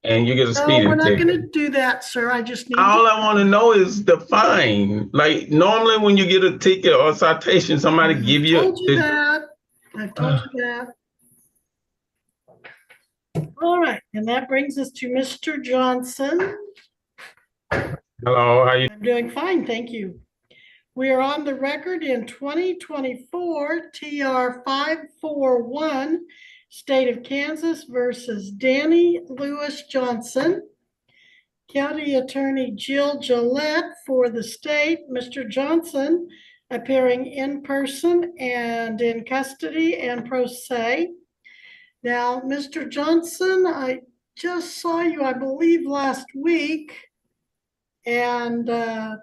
and you get a No, we're speeding not going ticket. to do that, sir. I just need All to. I want to know is the fine. Like normally when you get a ticket or a citation, somebody give I've you told you the. that. I've told you that. All right, and that brings us to Mr. Johnson. Hello, how you? I'm doing fine, thank you. We are on the record in 2024 TR 541, State of Kansas versus Danny Lewis Johnson. County Attorney Jill Gillette for the state, Mr. Johnson appearing in person and in custody and pro se. Now, Mr. Johnson, I just saw you, I believe, last week, and I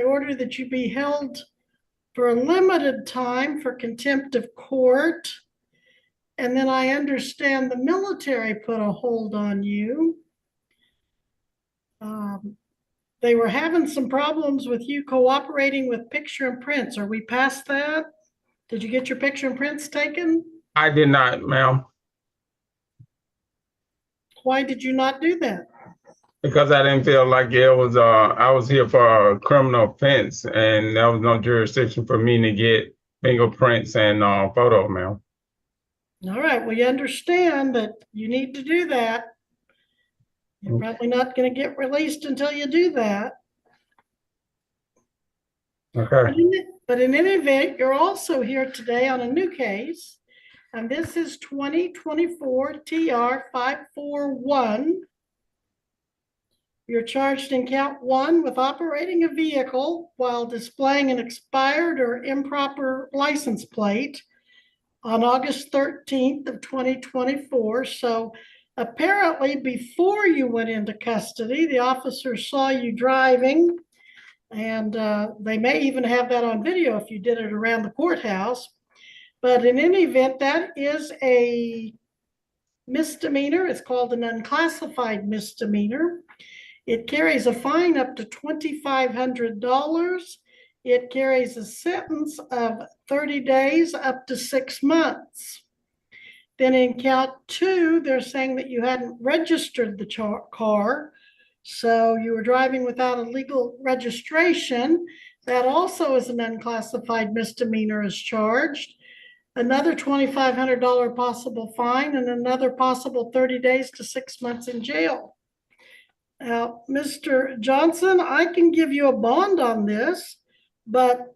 order that you be held for a limited time for contempt of court. And then I understand the military put a hold on you. They were having some problems with you cooperating with picture and prints. Are we past that? Did you get your picture and prints taken? I did not, ma'am, Why did you not do that? because I didn't feel like it was. I was here for a criminal offense, and there was no jurisdiction for me to get fingerprints and photo, ma'am. All right, well, you understand that you need to do that. You're probably not going to get released until you do that. Okay. But in any event, you're also here today on a new case, and this is 2024 TR 541. You're charged in count one with operating a vehicle while displaying an expired or improper license plate on August 13th of 2024. So apparently before you went into custody, the officers saw you driving, and they may even have that on video if you did it around the courthouse. But in any event, that is a misdemeanor. It's called an unclassified misdemeanor. It carries a fine up to $2,500. It carries a sentence of 30 days up to 6 months. Then in count two, they're saying that you hadn't registered the car, so you were driving without a legal registration. That also is an unclassified misdemeanor is charged. Another $2,500 possible fine and another possible 30 days to 6 months in jail. Now, Mr. Johnson, I can give you a bond on this, but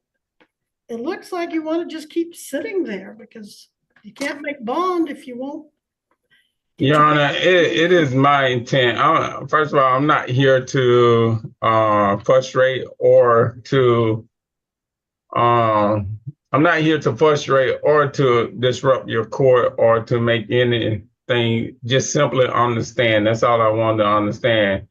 it looks like you want to just keep sitting there because you can't make bond if you won't. Your Honor, it is my intent. First of all, I'm not here to frustrate or to I'm not here to frustrate or to disrupt your court or to make anything. Just simply understand. That's all I want to understand.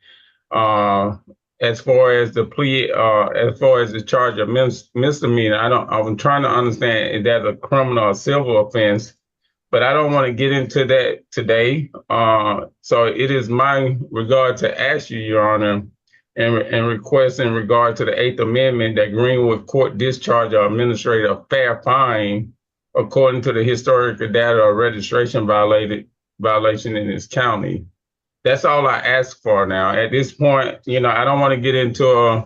As far as the plea, as far as the charge of misdemeanor, I'm trying to understand if that's a criminal or civil offense, but I don't want to get into that today. So it is my regard to ask you, Your Honor, and request in regard to the Eighth Amendment that Greenwood Court discharge or administrate a fair fine according to the historical data or registration violation in this county. That's all I ask for now. At this point, I don't want to get into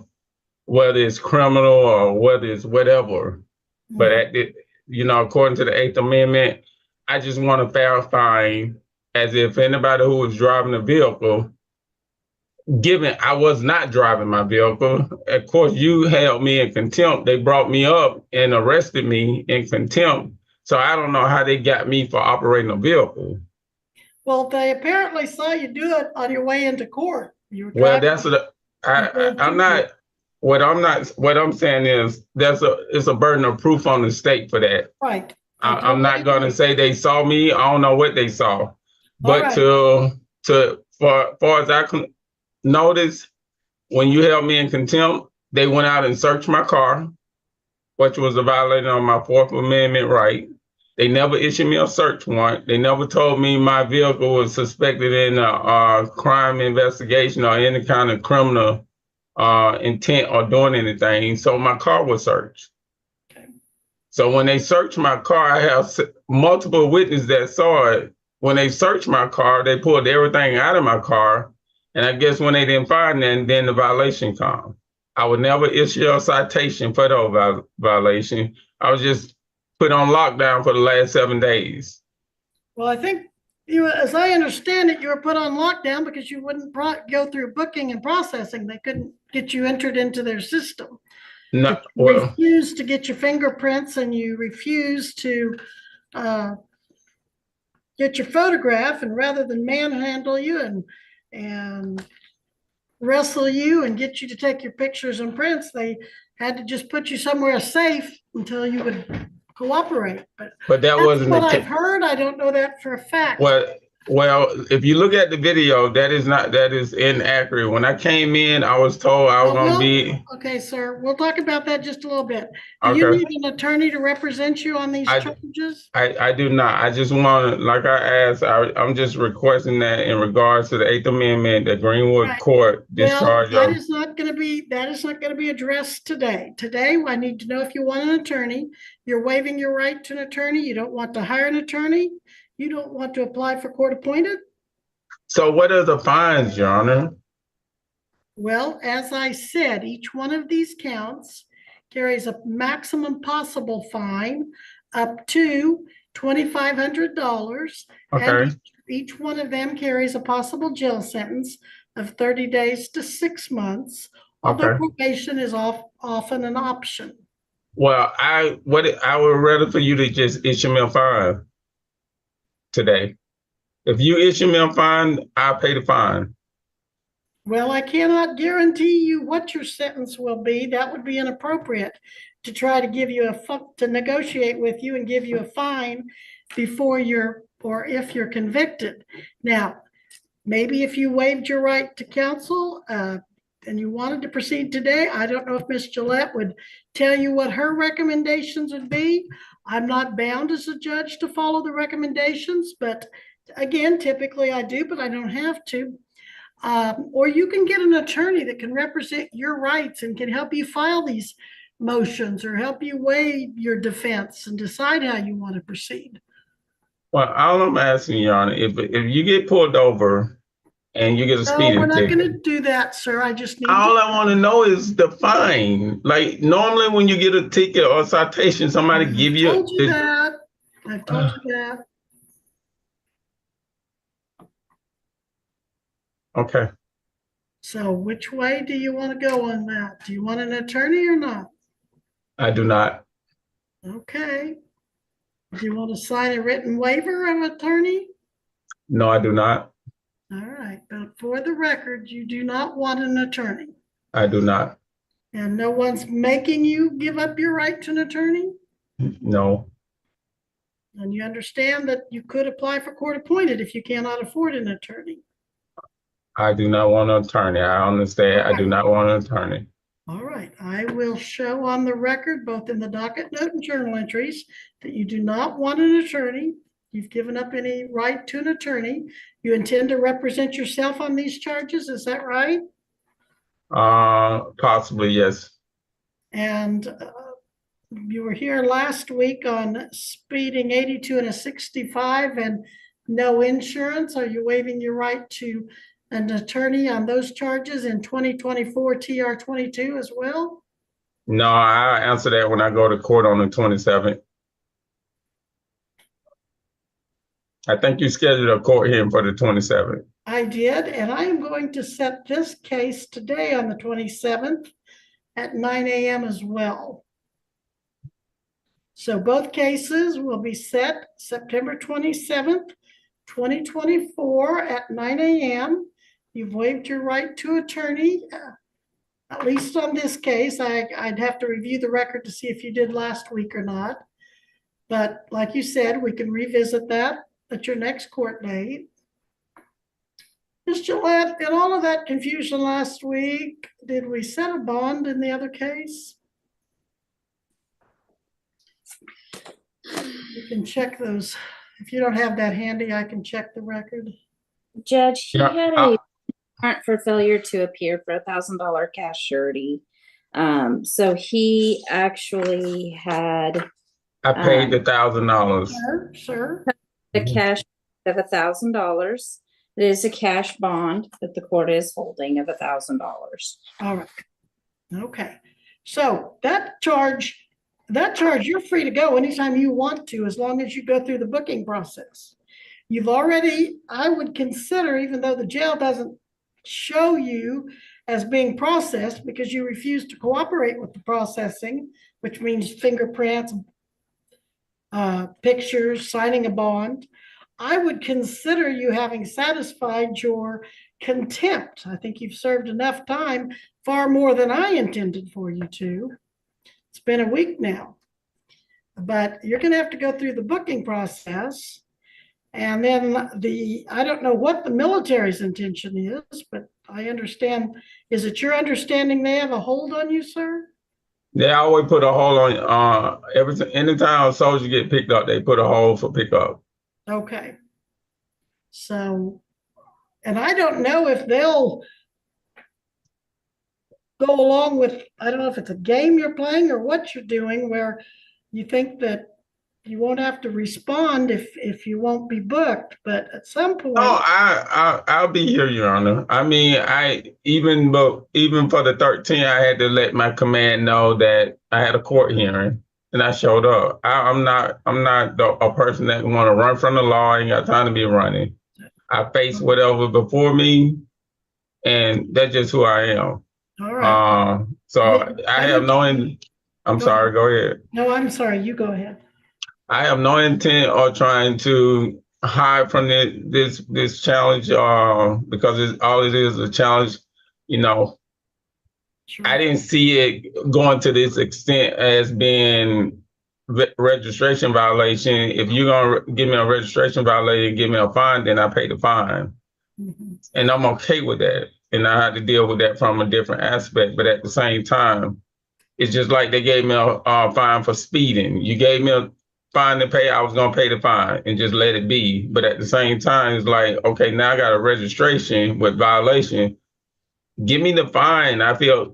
whether it's criminal or whether it's whatever. But according to the Eighth Amendment, I just want a fair fine, as if anybody who was driving the vehicle, given I was not driving my vehicle, of course, you held me in contempt. They brought me up and arrested me in contempt. So I don't know how they got me for operating a vehicle. Well, they apparently saw you do it on your way into court. Well, that's I'm not. What I'm saying is it's a burden of proof on the state for that. Right. I'm not going to say they saw me. I don't know what they saw, but right. for far as I can notice, when you held me in contempt, they went out and searched my car, which was a violation of my Fourth Amendment right. They never issued me a search warrant. They never told me my vehicle was suspected in a crime investigation or any kind of criminal intent or doing anything. So my car was searched. So when they searched my car, I have multiple witnesses that saw it. when they searched my car, they pulled everything out of my car. And I guess when they didn't find it, then the violation come. I would never issue a citation for the violation. I was just put on lockdown for the last 7 days. Well, I think as I understand it, you were put on lockdown because you wouldn't go through booking and processing. They couldn't get you entered into their system. No, You refused to get your fingerprints, and you refused to get your photograph. And rather than manhandle you and wrestle you and get you to take your pictures and prints, they had to just put you somewhere safe until you would cooperate. But that that's wasn't what the I've case. heard. I don't know that for a fact. Well, if you look at the video, that is inaccurate. When I came in, I was told I was going to be. Okay, sir, we'll talk about that just a little bit. Do you Okay. need an attorney to represent you on these charges? I do not. I just want, like I asked, I'm just requesting that in regards to the 8th Amendment, the Greenwood Court discharge. Well, that is not going to be addressed today. Today, I need to know if you want an attorney. You're waiving your right to an attorney. You don't want to hire an attorney. You don't want to apply for court appointed. So what are the fines, Your Honor? Well, as I said, each one of these counts carries a maximum possible fine up to $2,500. Okay. And each one of them carries a possible jail sentence of 30 days to 6 months, although probation is often an option. Well, I would rather for you to just issue me a fine today. If you issue me a fine, I'll pay the fine. Well, I cannot guarantee you what your sentence will be. That would be inappropriate to try to give you to negotiate with you and give you a fine before or if you're convicted. Now, maybe if you waived your right to counsel and you wanted to proceed today, I don't know if Ms. Gillette would tell you what her recommendations would be. I'm not bound as a judge to follow the recommendations, but again, typically I do, but I don't have to. Or you can get an attorney that can represent your rights and can help you file these motions or help you weigh your defense and decide how you want to proceed. Well, all I'm asking, Your Honor, if you get pulled over and you get a speeding ticket. No, we're not going to do that, sir. I just need all I want to know is the fine. Like normally when you get a ticket or a citation, somebody give you. I've told you that. I've told you that. Okay. So which way do you want to go on that? Do you want an attorney or not? I do not. Okay. Do you want to sign a written waiver of attorney? No, I do not. All right. But for the record, you do not want an attorney. I do not. And no one's making you give up your right to an attorney? No. And you understand that you could apply for court appointed if you cannot afford an attorney? I do not want an attorney. I understand. I do not want an attorney. All right. I will show on the record, both in the docket note and journal entries, that you do not want an attorney. You've given up any right to an attorney. You intend to represent yourself on these charges. Is that right? Possibly, yes. And you were here last week on speeding 82 and a 65 and no insurance. Are you waiving your right to an attorney on those charges in 2024 TR 22 as well? No, I'll answer that when I go to court on the 27th. I think you scheduled a court hearing for the 27th. I did, and I am going to set this case today on the 27th at 9 a.m. as well. So both cases will be set September 27th, 2024 at 9 a.m. You've waived your right to attorney, at least on this case. I'd have to review the record to see if you did last week or not. But like you said, we can revisit that at your next court date. Ms. Gillette, in all of that confusion last week, did we set a bond in the other case? You can check those. If you don't have that handy, I can check the record. Judge, he had a warrant for failure to appear for $1,000 cash surety. So he actually had I paid the $1,000. Sure. the cash of $1,000. It is a cash bond that the court is holding of $1,000. All right. Okay. So that charge, you're free to go anytime you want to, as long as you go through the booking process. You've already, I would consider, even though the jail doesn't show you as being processed because you refuse to cooperate with the processing, which means fingerprints, pictures, signing a bond, I would consider you having satisfied your contempt. I think you've served enough time, far more than I intended for you to. It's been a week now, but you're going to have to go through the booking process. And then I don't know what the military's intention is, but I understand, is it your understanding they have a hold on you, sir? They always put a hold on, anytime a soldier get picked up, they put a hold for pickup. Okay. So, and I don't know if they'll go along with, I don't know if it's a game you're playing or what you're doing, where you think that you won't have to respond if you won't be booked, but at some point. Oh, I'll be here, Your Honor. I mean, even for the 13, I had to let my command know that I had a court hearing, and I showed up. I'm not a person that want to run from the law. I ain't got time to be running. I face whatever before me, and that's just who I am. All right. So I have no. I'm sorry. Go ahead. No, I'm sorry. You go ahead. I have no intent of trying to hide from this challenge, because all it is a challenge. You know, Sure. I didn't see it going to this extent as being registration violation. If you're gonna give me a registration violation, give me a fine, then I pay the fine, and I'm okay with that. And I had to deal with that from a different aspect. But at the same time, it's just like they gave me a fine for speeding. You gave me a fine to pay, I was gonna pay the fine and just let it be. But at the same time, it's like, okay, now I got a registration with violation. Give me the fine.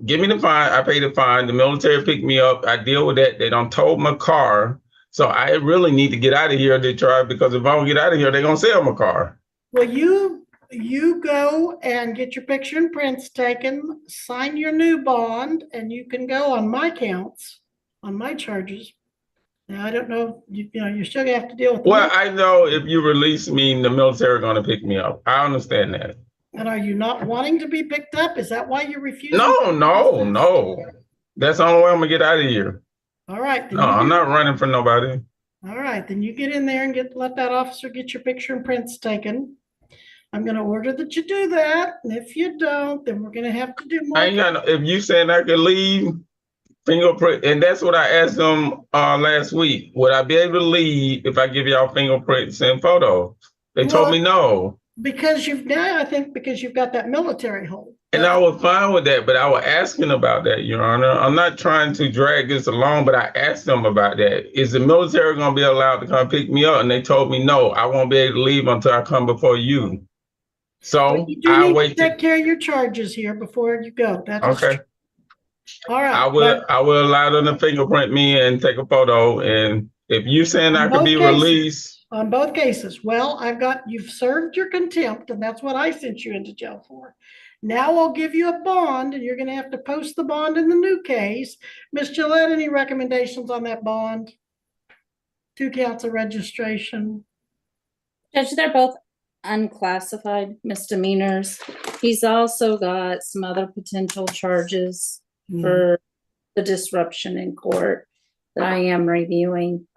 Give me the fine. I pay the fine. The military picked me up. I deal with that. They don't tow my car. So I really need to get out of here, Detroit, because if I don't get out of here, they're gonna sell my car. Well, you go and get your picture and prints taken, sign your new bond, and you can go on my counts, on my charges. Now, I don't know, you know, you're still gonna have to deal with. Well, I know if you release me, the military are gonna pick me up. I understand that. And are you not wanting to be picked up? Is that why you're refusing? No. That's the only way I'm gonna get out of here. All right. No, I'm not running for nobody. All right, then you get in there and let that officer get your picture and prints taken. I'm gonna order that you do that, and if you don't, then we're gonna have to do more. I ain't got no, if you saying I could leave, fingerprint, and that's what I asked them last week. Would I be able to leave if I give y'all fingerprints and photos? They told me no. Because you've got that military hold. And I was fine with that, but I was asking about that, Your Honor. I'm not trying to drag this along, but I asked them about that. Is the military going to be allowed to come pick me up? And they told me, no, I won't be able to leave until I come before you. So I wait to take care of your charges here before you go. That's okay. All right. I will allow them to fingerprint me and take a photo. And if you saying I could be released. On both cases. Well, you've served your contempt, and that's what I sent you into jail for. Now I'll give you a bond, and you're going to have to post the bond in the new case. Ms. Gillette, any recommendations on that bond? 2 counts of registration. Judge, they're both unclassified misdemeanors. He's also got some other potential charges for the disruption in court that I am reviewing.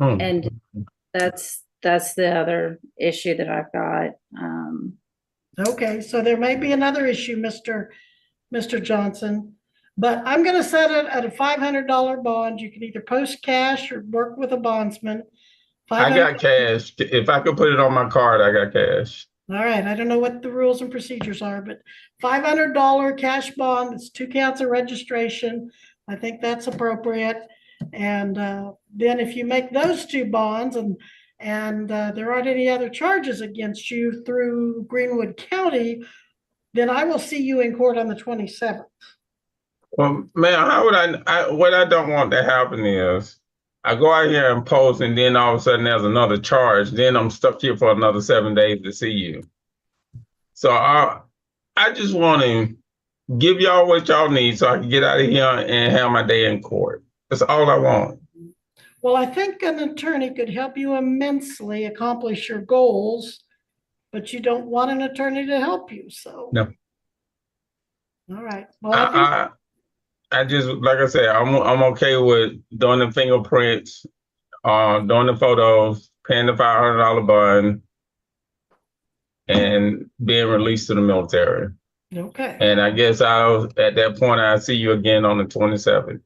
And that's the other issue that I've got. Okay, so there may be another issue, Mr. Johnson, but I'm going to set it at a $500 bond. You can either post cash or work with a bondsman. I got cash. If I could put it on my card, I got cash. All right. I don't know what the rules and procedures are, but $500 cash bond, it's 2 counts of registration. I think that's appropriate. And then if you make those 2 bonds and there aren't any other charges against you through Greenwood County, then I will see you in court on the 27th. Well, ma'am, how would what I don't want to happen is I go out here and post, and then all of a sudden there's another charge. Then I'm stuck here for another 7 days to see you. So I just want to give y'all what y'all need so I can get out of here and have my day in court. That's all I want. Well, I think an attorney could help you immensely accomplish your goals, but you don't want an attorney to help you, so. No. All right. Well, I think, I just, like I said, I'm okay with doing the fingerprints, doing the photos, paying the $500 bond, and being released to the military. okay. And I guess at that point, I'll see you again on the 27th.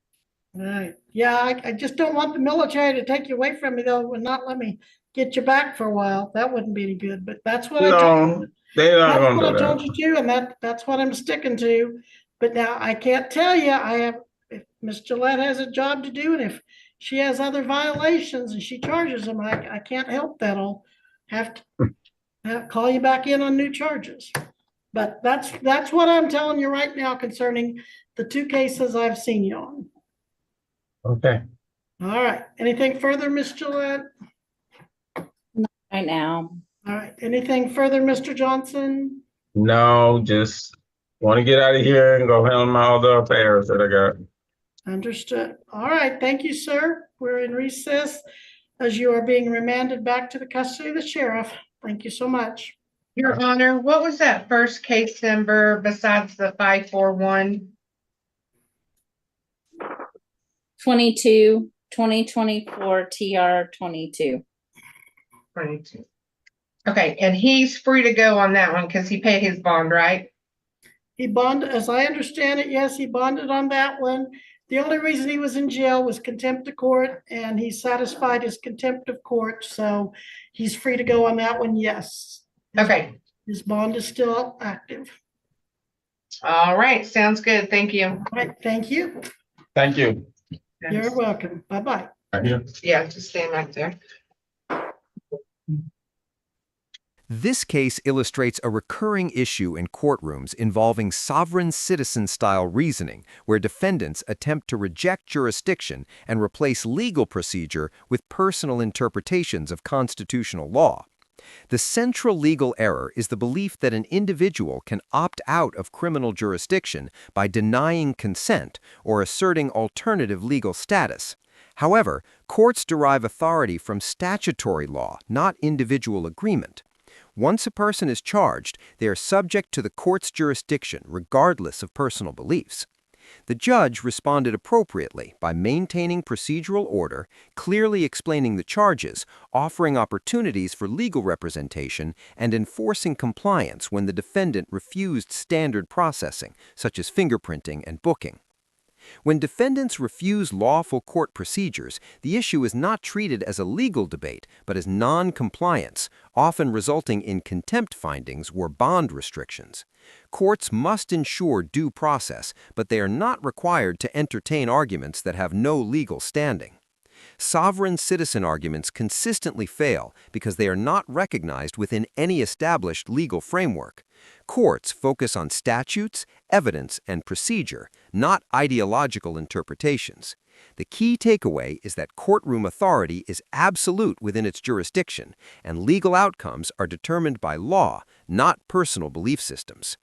All right. Yeah, I just don't want the military to take you away from me though, and not let me get you back for a while. That wouldn't be any good, but that's what I told No, they're not That's going what to I do told that. you to, and that's what I'm sticking to. But now I can't tell you, if Miss Gillette has a job to do, and if she has other violations and she charges them, I can't help that. I'll have to call you back in on new charges. But that's what I'm telling you right now concerning the two cases I've seen you on. Okay. All right. Anything further, Miss Gillette? Right now. All right. Anything further, Mr. Johnson? No, just want to get out of here and go handle my other affairs that I got. Understood. All right. Thank you, sir. We're in recess as you are being remanded back to the custody of the sheriff. Thank you so much. Your Honor, what was that first case number besides the 541? 2024 TR 22. 22. Okay, and he's free to go on that one because he paid his bond, right? He bonded, as I understand it, yes, he bonded on that one. The only reason he was in jail was contempt of court, and he satisfied his contempt of court, so he's free to go on that one, yes. Okay, His bond is still active. all right, sounds good. Thank you. All right, thank you. Thank you. You're welcome. Bye-bye. Right here. Yeah, just stand right there. This case illustrates a recurring issue in courtrooms involving sovereign citizen-style reasoning, where defendants attempt to reject jurisdiction and replace legal procedure with personal interpretations of constitutional law. The central legal error is the belief that an individual can opt out of criminal jurisdiction by denying consent or asserting alternative legal status. However, courts derive authority from statutory law, not individual agreement. Once a person is charged, they are subject to the court's jurisdiction regardless of personal beliefs. The judge responded appropriately by maintaining procedural order, clearly explaining the charges, offering opportunities for legal representation, and enforcing compliance when the defendant refused standard processing, such as fingerprinting and booking. When defendants refuse lawful court procedures, the issue is not treated as a legal debate, but as non-compliance, often resulting in contempt findings or bond restrictions. Courts must ensure due process, but they are not required to entertain arguments that have no legal standing. Sovereign citizen arguments consistently fail because they are not recognized within any established legal framework. Courts focus on statutes, evidence, and procedure, not ideological interpretations. The key takeaway is that courtroom authority is absolute within its jurisdiction, and legal outcomes are determined by law, not personal belief systems.